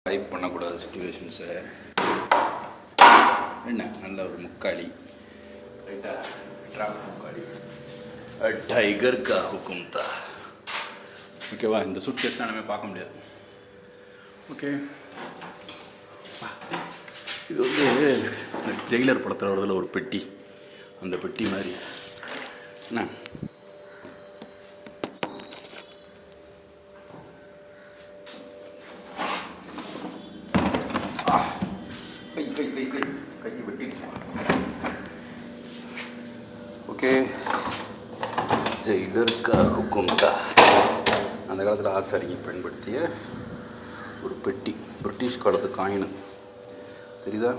Type பண்ணக்கூடாத சிச்சுவேஷன்ஸை என்ன நல்ல ஒரு முக்காளி ரைட்டா ட்ராப் முக்காளி டைகர் கா ஹுக்கும் தா ஓகேவா. இந்த சூட் கேஸ்லாம் நம்ம பார்க்க முடியாது. ஓகே, இது வந்து ஜெயிலர் படத்தில் வரதில் ஒரு பெட்டி, அந்த பெட்டி மாதிரி என்ன கை வெட்டிடுச்சு. ஓகே, ஜெயிலர் கா ஹுக்கும் தா அந்த காலத்தில் ஆசாரிங்க பயன்படுத்திய ஒரு பெட்டி, பிரிட்டிஷ் காலத்து காயின் தெரியுதா.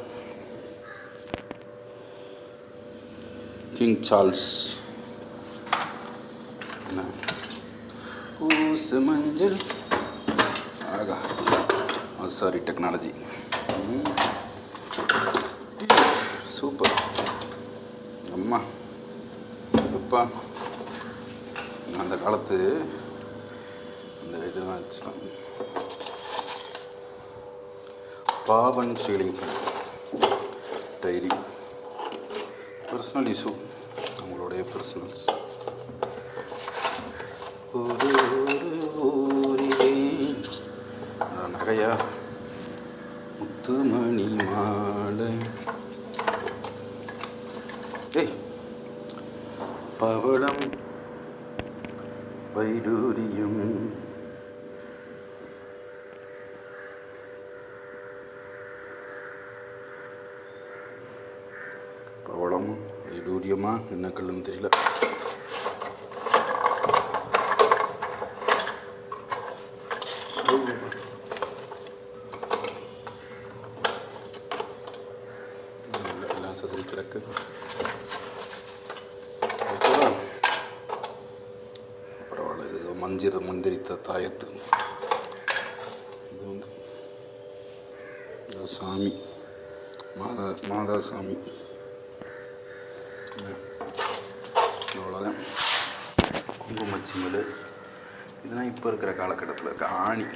கிங் சார்ல்ஸ் என்ன பூசு மஞ்சள் ஆகா ஆசாரி டெக்னாலஜி சூப்பர். அம்மா அப்பா அந்த காலத்து அந்த இதெல்லாம் வச்சுக்கலாம். பாவன் ceiling fan, diary, personal issue, அவங்களுடைய பர்சனல்ஸ். ஒரு ஊரிலே நகையா முத்துமணி மாலை பவளம் வைடூரியம் பவளம் வைடூரியமா என்ன கல்லுன்னு தெரியல. எல்லாம் சதுரி கிடக்கு. மந்திரித்த தாயத்து. இது வந்து சாமி மாதா சாமி. அவ்வளோதான். குங்குமச்சிமல் இதெல்லாம் இப்போ இருக்கிற காலகட்டத்தில் இருக்க ஆணி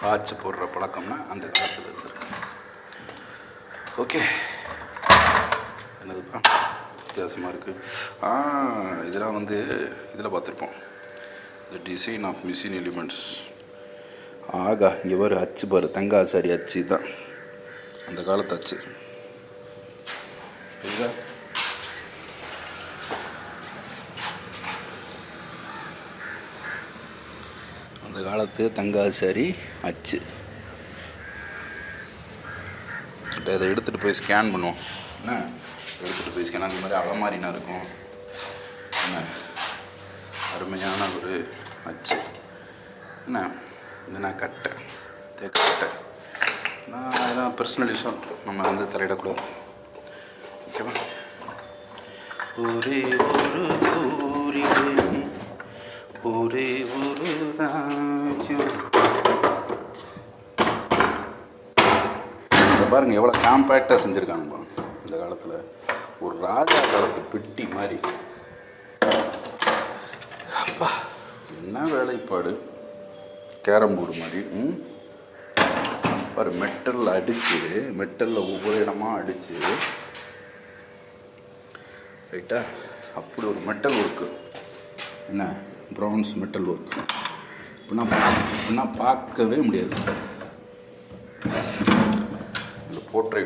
வாட்ச் போடுற பழக்கம்னா அந்த காலத்தில் இருந்திருக்கு. ஓகே, என்னதுப்பா வித்தியாசமாக இருக்குது. இதெல்லாம் வந்து இதில் பார்த்துருப்போம், the design of machine elements. ஆகா, இங்கே வர அச்சு பாரு, தங்க ஆசாரி அச்சு தான் அந்த காலத்து அச்சு. சரிதா? அந்த காலத்து தங்க ஆசாரி அச்சு. இதை எடுத்துகிட்டு போய் ஸ்கேன் பண்ணுவோம். என்ன எடுத்துகிட்டு போய் ஸ்கேன், அந்த மாதிரி அலமாரினா இருக்கும். என்ன அருமையான ஒரு அச்சு. என்ன இதுனா கட்டை, தேக்கு கட்டை. நான் அதெல்லாம் பர்சனல் விஷயம், நம்ம வந்து தலையிடக்கூடாது. ஓகேவா. ஒரே ஒரு ஊரிலே ஒரே ஒரு ராஜ்யம். பாருங்கள் எவ்வளோ காம்பேக்டாக செஞ்சுருக்காங்க இந்த காலத்தில். ஒரு ராஜா காலத்து பெட்டி மாதிரி. அப்பா என்ன வேலைப்பாடு. கேரம் போர்டு மாதிரி. பாரு, மெட்டலில் அடித்து, மெட்டலில் ஒவ்வொரு இடமாக அடித்து, ரைட்டா, அப்படி ஒரு மெட்டல் ஒர்க்கு. என்ன ப்ரௌன்ஸ் மெட்டல் ஒர்க் இப்படின்னா பார்க்கவே முடியாது. இந்த போர்ட்ரேட்